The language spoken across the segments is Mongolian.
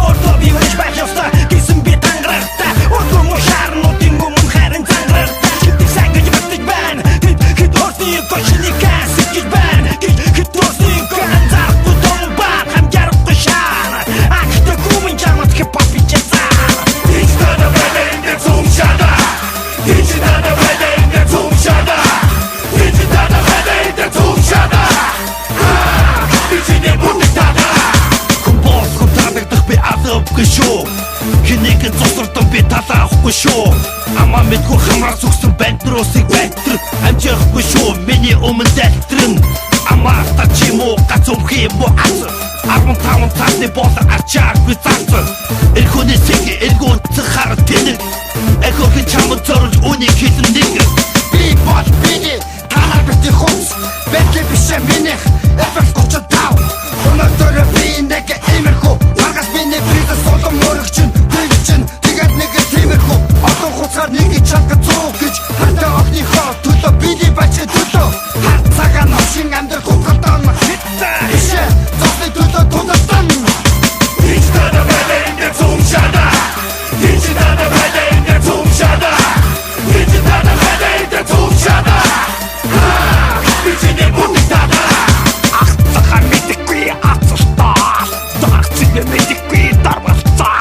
Orto bir uğraş bak yosta, gizim bir tangırıkta. Orto mu şarın o dingu mun harın tangırıkta. шүү. Амаа мэдгүй хамраа зүгсэн бандруусыг байтар амжихгүй шүү. Миний өмнө дэлтрэн амаа та чимөө гацомхи бо ас 15 цаасны болон арчаагүй цаасан эрхүүний сэнги эргүүн цахаар тэнэг эхөхийн чамд зорж үнийг хэлэн нэг би бол биний танаар бити хумс бэкэ бишэ минийх эфэс 35 өнөөдөр би нэг имэрхүү маргас миний приза солон мөрөгчин тэгчин тэгээд нэг тиймэрхүү олон хуцаар нэг чанга цог гэж хантаа огныхоо төлөө биний бачи төлөө хар цагаан новшин амдэр хукатан хитта ишэ зовны төлөө тунатан Digitada bedende tumshada Digitada bedende tumshada Digitada bedende tumshada Бичине бутигtada Ах цахаар мэдхгүй ацстаа Дагцыг мэдхгүй дарвалцаа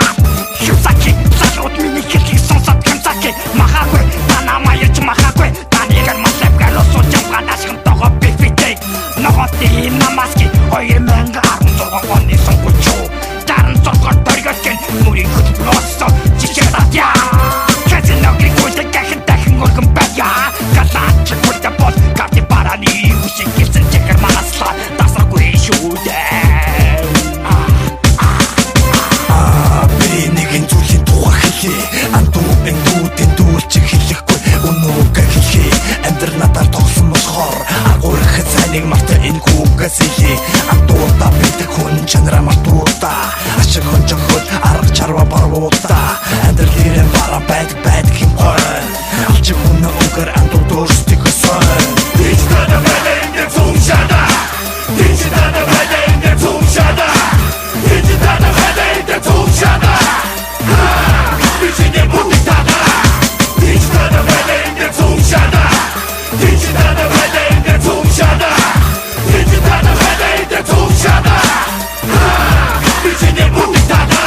Хюсаки залууд миний хэлхийг сонсоод хэмсаки махаагүй танамаа яж махаагүй танигар масэвгар осууд ямганаас хэмтогоо бифитей ноготи намаски 2016 оны сонгуучуу Даран зоргоор дөргөтгөн мөрийн хөтлөөсөө жижигдаа Казиногын гүйдэг гахин дахин өргөн байя Галаач гүйдэг бол карти бараны үсэг гисэн чекер манаслаа тасаргүй шүү дээ Би нэгэн зүйлийн тухай хэлье Антуу эндүүдэн дүүлчих хэлэхгүй Өнөөг хэлье Амьдр надаар тогсон болохоор агуурах цайныг марта энэ гүгээс хэлье Антуудаа битэг хүн чанараа мартуудаа Ашиг хонжоход арга чарва барвуудаа Амьдр лирэн бара байдаг юм гой Алчиг хүн өгөр антуу дөрстик өсөн Digitada bedende tumshada Digitada bedende tumshada Digitada bedende tumshada Бичине бутигtada Digitada bedende tumshada Digitada bedende tumshada Digitada bedende tumshada Бичине бутигtada